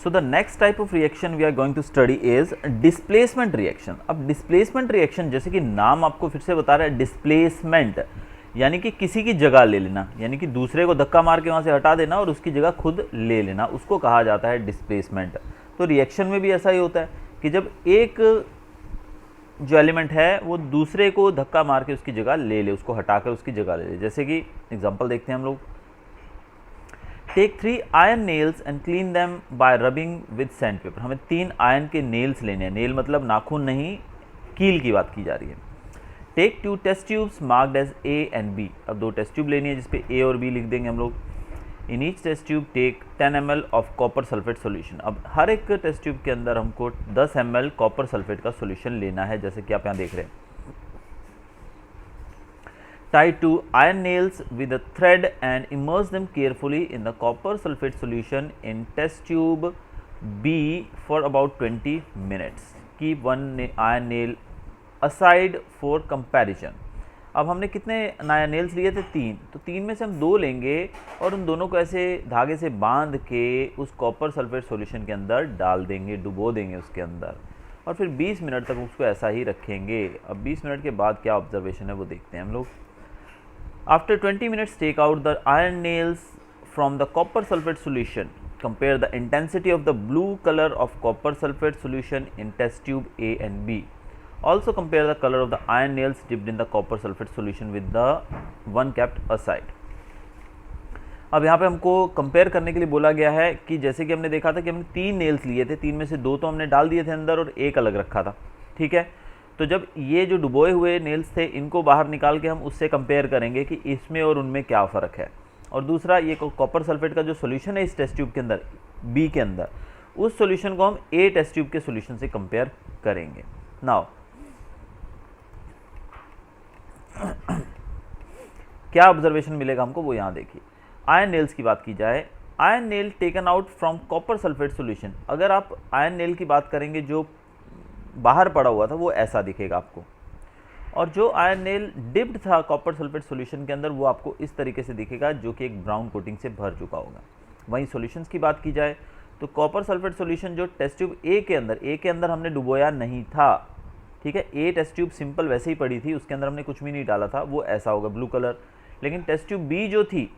So the next type of reaction we are going to study is displacement reaction. अब displacement reaction जैसे कि नाम आपको फिर से बता रहा है displacement, यानी कि किसी की जगह ले लेना, यानी कि दूसरे को धक्का मार के वहाँ से हटा देना और उसकी जगह खुद ले लेना, उसको कहा जाता है डिस्प्लेसमेंट। तो रिएक्शन में भी ऐसा ही होता है कि जब एक जो एलिमेंट है वो दूसरे को धक्का मार के उसकी जगह ले ले, उसको हटाकर उसकी जगह ले ले। जैसे कि एग्जांपल देखते हैं हम लोग, take 3 iron nails and clean them by rubbing with sand paper. हमें 3 आयरन के नेल्स लेने हैं, नेल मतलब नाखून नहीं, कील की बात की जा रही है। Take 2 test tubes marked as A and B. अब 2 टेस्ट ट्यूब लेनी है जिसपे ए और बी लिख देंगे हम लोग। In each test tube take 10 ml of copper sulphate solution. अब हर एक टेस्ट ट्यूब के अंदर हमको 10 ml कॉपर सल्फेट का सोल्यूशन लेना है, जैसे कि आप यहाँ देख रहे हैं। Tie 2 iron nails with a thread and immerse them carefully in the copper sulfate solution in test tube B for about 20 minutes. Keep one iron nail aside for comparison. अब हमने कितने नया नेल्स लिए थे? 3। तो 3 में से हम 2 लेंगे और उन दोनों को ऐसे धागे से बांध के उस कॉपर सल्फेट सॉल्यूशन के अंदर डाल देंगे, डुबो देंगे उसके अंदर, और फिर 20 मिनट तक उसको ऐसा ही रखेंगे। अब 20 मिनट के बाद क्या ऑब्जर्वेशन है वो देखते हैं हम लोग। After 20 minutes, take out the iron nails from the copper sulfate solution. Compare the intensity of the blue color of copper sulfate solution in test tube A and B. Also compare the color of the iron nails dipped in the copper sulfate solution with the one kept aside. अब यहाँ पे हमको compare करने के लिए बोला गया है कि जैसे कि हमने देखा था कि हमने 3 नेल्स लिए थे, 3 में से 2 तो हमने डाल दिए थे अंदर और 1 अलग रखा था, ठीक है। तो जब ये जो डुबोए हुए नेल्स थे इनको बाहर निकाल के हम उससे कंपेयर करेंगे कि इसमें और उनमें क्या फ़र्क है। और दूसरा, ये कॉपर सल्फेट का जो सॉल्यूशन है इस टेस्ट ट्यूब के अंदर, बी के अंदर, उस सॉल्यूशन को हम ए टेस्ट ट्यूब के सॉल्यूशन से कंपेयर करेंगे। नाउ क्या ऑब्जर्वेशन मिलेगा हमको वो यहाँ देखिए। आयरन नेल्स की बात की जाए, iron nail taken out from copper sulphate solution. अगर आप आयरन नेल की बात करेंगे जो बाहर पड़ा हुआ था वो ऐसा दिखेगा आपको, और जो आयरन नेल डिप्ड था कॉपर सल्फेट सॉल्यूशन के अंदर वो आपको इस तरीके से दिखेगा, जो कि एक ब्राउन कोटिंग से भर चुका होगा। वहीं सॉल्यूशंस की बात की जाए तो कॉपर सल्फेट सॉल्यूशन जो टेस्ट ट्यूब ए के अंदर हमने डुबोया नहीं था, ठीक है। ए टेस्ट ट्यूब सिंपल वैसे ही पड़ी थी, उसके अंदर हमने कुछ भी नहीं डाला था, वो ऐसा होगा ब्लू कलर। लेकिन टेस्ट ट्यूब बी जो थी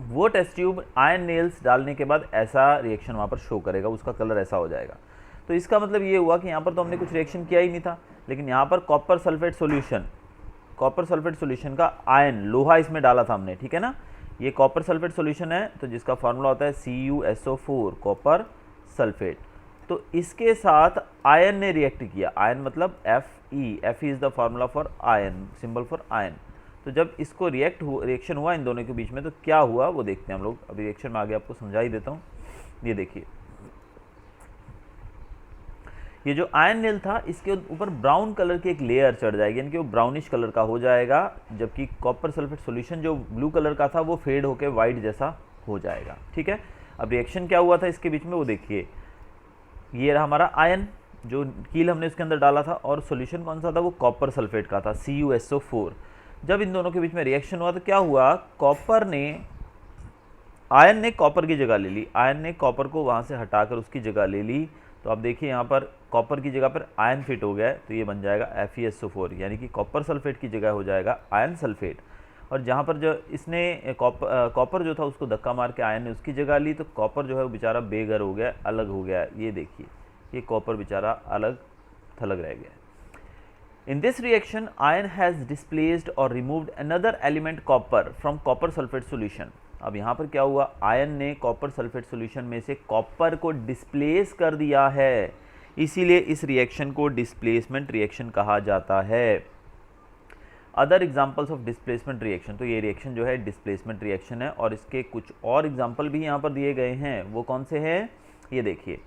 वो टेस्ट ट्यूब आयरन नेल्स डालने के बाद ऐसा रिएक्शन वहाँ पर शो करेगा, उसका कलर ऐसा हो जाएगा। तो इसका मतलब ये हुआ कि यहाँ पर तो हमने कुछ रिएक्शन किया ही नहीं था, लेकिन यहाँ पर कॉपर सल्फेट सॉल्यूशन का आयन, लोहा इसमें डाला था हमने, ठीक है ना। ये कॉपर सल्फेट सॉल्यूशन है तो जिसका फार्मूला होता है CuSO4, कॉपर सल्फेट। तो इसके साथ आयन ने रिएक्ट किया, आयन मतलब Fe is the formula for ion, symbol for ion. तो जब इसको रिएक्शन हुआ इन दोनों के बीच में तो क्या हुआ वो देखते हैं हम लोग। अभी रिएक्शन में आगे आपको समझा ही देता हूँ। ये देखिए, ये जो आयरन नेल था इसके ऊपर ब्राउन कलर की एक लेयर चढ़ जाएगी, यानी कि वो ब्राउनिश कलर का हो जाएगा, जबकि कॉपर सल्फेट सॉल्यूशन जो ब्लू कलर का था वो फेड होकर वाइट जैसा हो जाएगा, ठीक है। अब रिएक्शन क्या हुआ था इसके बीच में वो देखिए। ये रहा हमारा आयन, जो कील हमने उसके अंदर डाला था, और सॉल्यूशन कौन सा था? वो कॉपर सल्फेट का था, CuSO4। जब इन दोनों के बीच में रिएक्शन हुआ तो क्या हुआ? आयन ने कॉपर की जगह ले ली, आयन ने कॉपर को वहाँ से हटाकर उसकी जगह ले ली। तो आप देखिए यहाँ पर कॉपर की जगह पर आयन फिट हो गया है, तो ये बन जाएगा FeSO4, यानी कि कॉपर सल्फेट की जगह हो जाएगा आयन सल्फेट। और जहाँ पर जो इसने कॉपर जो था उसको धक्का मार के आयन ने उसकी जगह ली, तो कॉपर जो है वो बेचारा बेघर हो गया, अलग हो गया। ये देखिए, ये कॉपर बेचारा अलग थलग रह गया। In this reaction, iron has displaced or removed another element copper from copper sulfate solution. अब यहाँ पर क्या हुआ? आयन ने कॉपर सल्फेट सॉल्यूशन में से कॉपर को डिस्प्लेस कर दिया है, इसीलिए इस रिएक्शन को डिस्प्लेसमेंट रिएक्शन कहा जाता है। Other examples of displacement reaction, तो ये रिएक्शन जो है डिस्प्लेसमेंट रिएक्शन है, और इसके कुछ और एग्जांपल भी यहाँ पर दिए गए हैं। वो कौन से हैं? ये देखिए,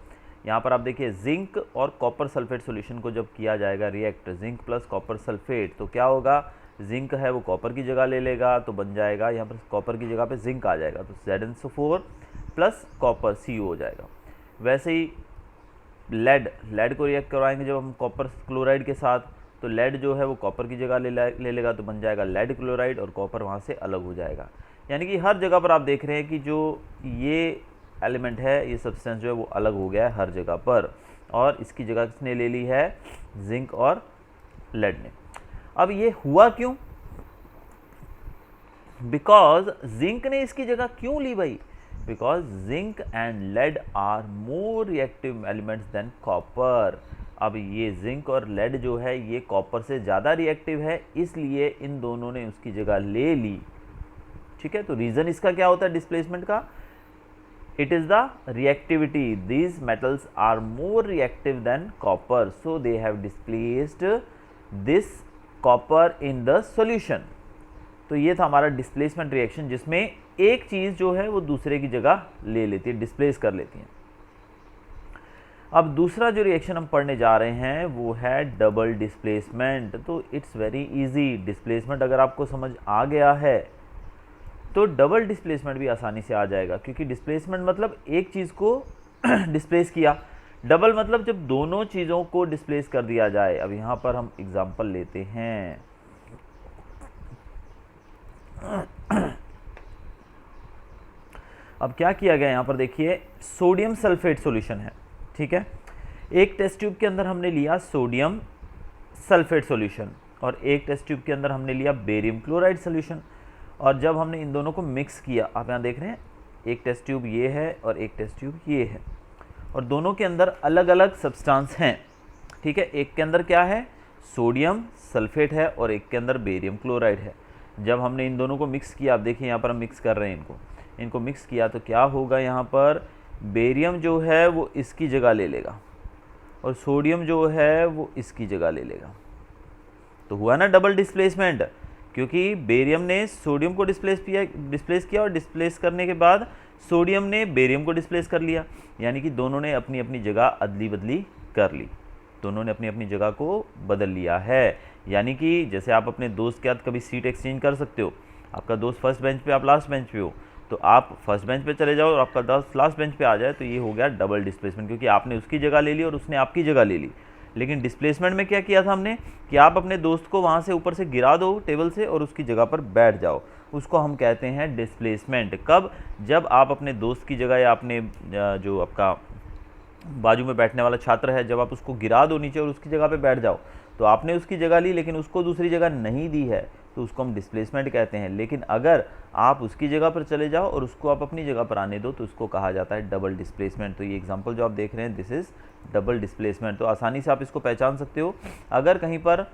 यहाँ पर आप देखिए, जिंक और कॉपर सल्फेट सॉल्यूशन को जब किया जाएगा react, zinc plus copper sulphate, तो क्या होगा? जिंक है वो कॉपर की जगह ले लेगा, तो बन जाएगा यहाँ पर कॉपर की जगह पे जिंक आ जाएगा, तो ZnSO4 प्लस कॉपर Cu हो जाएगा। वैसे ही लेड को रिएक्ट करवाएंगे जब हम कॉपर क्लोराइड के साथ, तो लेड जो है वो कॉपर की जगह ले लेगा, तो बन जाएगा लेड क्लोराइड, और कॉपर वहाँ से अलग हो जाएगा। यानी कि हर जगह पर आप देख रहे हैं कि जो ये एलिमेंट है, ये सब्सटेंस जो है वो अलग हो गया है हर जगह पर, और इसकी जगह किसने ले ली है, जिंक और लेड ने। अब ये हुआ क्यों, बिकॉज जिंक ने इसकी जगह क्यों ली भाई, because zinc and lead are more reactive elements than copper. अब ये जिंक और लेड जो है ये कॉपर से ज़्यादा रिएक्टिव है, इसलिए इन दोनों ने उसकी जगह ले ली। ठीक है, तो रीज़न इसका क्या होता है डिस्प्लेसमेंट का, it is the reactivity, these metals are more reactive than copper, so they have displaced this copper in the solution। तो ये था हमारा डिस्प्लेसमेंट रिएक्शन, जिसमें एक चीज़ जो है वो दूसरे की जगह ले लेती है, डिस्प्लेस कर लेती है। अब दूसरा जो रिएक्शन हम पढ़ने जा रहे हैं वो है डबल डिस्प्लेसमेंट। तो इट्स वेरी इजी, डिस्प्लेसमेंट अगर आपको समझ आ गया है तो डबल डिस्प्लेसमेंट भी आसानी से आ जाएगा, क्योंकि डिस्प्लेसमेंट मतलब एक चीज़ को डिस्प्लेस किया, डबल मतलब जब दोनों चीज़ों को डिस्प्लेस कर दिया जाए। अब यहाँ पर हम एग्जांपल लेते हैं। अब क्या किया गया यहाँ पर देखिए, सोडियम सल्फेट सॉल्यूशन है, ठीक है। एक टेस्ट ट्यूब के अंदर हमने लिया सोडियम सल्फेट सॉल्यूशन और एक टेस्ट ट्यूब के अंदर हमने लिया बेरियम क्लोराइड सॉल्यूशन, और जब हमने इन दोनों को मिक्स किया, आप यहाँ देख रहे हैं एक टेस्ट ट्यूब ये है और एक टेस्ट ट्यूब ये है, और दोनों के अंदर अलग अलग सब्सटेंस हैं, ठीक है। एक के अंदर क्या है, सोडियम सल्फेट है और एक के अंदर बेरियम क्लोराइड है। जब हमने इन दोनों को मिक्स किया, आप देखिए यहाँ पर हम मिक्स कर रहे हैं इनको मिक्स किया, तो क्या होगा, यहाँ पर बेरियम जो है वो इसकी जगह ले लेगा और सोडियम जो है वो इसकी जगह ले लेगा। तो हुआ ना डबल डिस्प्लेसमेंट, क्योंकि बेरियम ने सोडियम को डिस्प्लेस किया और डिस्प्लेस करने के बाद सोडियम ने बेरियम को डिस्प्लेस कर लिया, यानी कि दोनों ने अपनी अपनी जगह अदली बदली कर ली, दोनों ने अपनी अपनी जगह को बदल लिया है। यानी कि जैसे आप अपने दोस्त के साथ कभी सीट एक्सचेंज कर सकते हो, आपका दोस्त फर्स्ट बेंच पे, आप लास्ट बेंच पे हो, तो आप फर्स्ट बेंच पे चले जाओ और आपका दोस्त लास्ट बेंच पे आ जाए, तो ये हो गया डबल डिस्प्लेसमेंट, क्योंकि आपने उसकी जगह ले ली और उसने आपकी जगह ले ली। लेकिन डिस्प्लेसमेंट में क्या किया था हमने, कि आप अपने दोस्त को वहाँ से ऊपर से गिरा दो टेबल से और उसकी जगह पर बैठ जाओ, उसको हम कहते हैं डिस्प्लेसमेंट। कब, जब आप अपने दोस्त की जगह या अपने जो आपका बाजू में बैठने वाला छात्र है, जब आप उसको गिरा दो नीचे और उसकी जगह पे बैठ जाओ, तो आपने उसकी जगह ली लेकिन उसको दूसरी जगह नहीं दी है, तो उसको हम डिस्प्लेसमेंट कहते हैं। लेकिन अगर आप उसकी जगह पर चले जाओ और उसको आप अपनी जगह पर आने दो, तो उसको कहा जाता है डबल डिस्प्लेसमेंट। तो ये एग्जांपल जो आप देख रहे हैं, दिस इज़ डबल डिस्प्लेसमेंट। तो आसानी से आप इसको पहचान सकते हो। अगर कहीं पर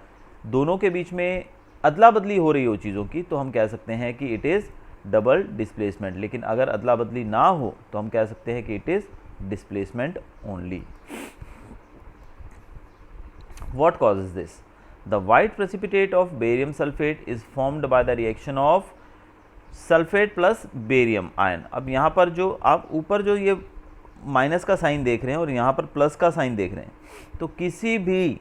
दोनों के बीच में अदला बदली हो रही हो चीज़ों की, तो हम कह सकते हैं कि इट इज़ डबल डिस्प्लेसमेंट। लेकिन अगर अदला बदली ना हो तो हम कह सकते हैं कि it is displacement only. What causes this? The white precipitate of barium sulfate is formed by the reaction of sulfate plus barium ion. अब यहाँ पर जो आप ऊपर जो ये माइनस का साइन देख रहे हैं और यहाँ पर प्लस का साइन देख रहे हैं, तो किसी भी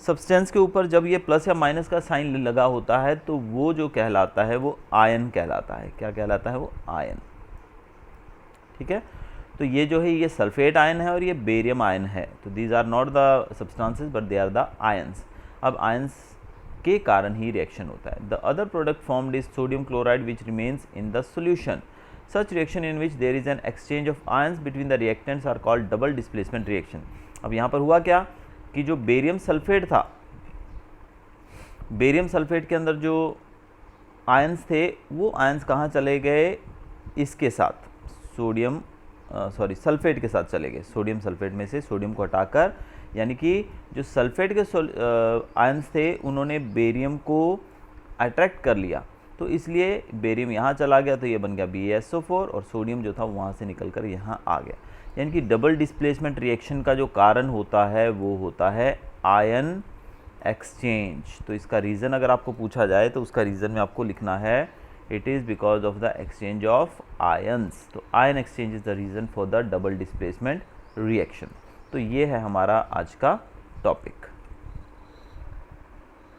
सब्सटेंस के ऊपर जब ये प्लस या माइनस का साइन लगा होता है, तो वो जो कहलाता है वो आयन कहलाता है। क्या कहलाता है वो? आयन। ठीक है, तो ये जो है ये सल्फेट आयन है और ये बेरियम आयन है। तो these are not the substances but they are the ions. अब आयंस के कारण ही रिएक्शन होता है। The other product formed is sodium chloride which remains in the solution. Such reaction in which there is an exchange of ions between the reactants are called double displacement reaction. अब यहाँ पर हुआ क्या कि जो barium sulphate था, barium sulphate के अंदर जो आयंस थे, वो आयंस कहाँ चले गए? इसके साथ सोडियम सल्फेट के साथ चले गए। सोडियम सल्फेट में से सोडियम को हटाकर, यानी कि जो सल्फेट के आयंस थे उन्होंने बेरियम को अट्रैक्ट कर लिया, तो इसलिए बेरियम यहाँ चला गया, तो ये बन गया BaSO4 और सोडियम जो था वहाँ से निकलकर यहाँ आ गया। यानी कि डबल डिस्प्लेसमेंट रिएक्शन का जो कारण होता है वो होता है आयन एक्सचेंज। तो इसका रीज़न अगर आपको पूछा जाए तो उसका रीज़न में आपको लिखना है it is because of the exchange of ions। तो ion exchange is the reason for the double displacement reaction। तो ये है हमारा आज का टॉपिक।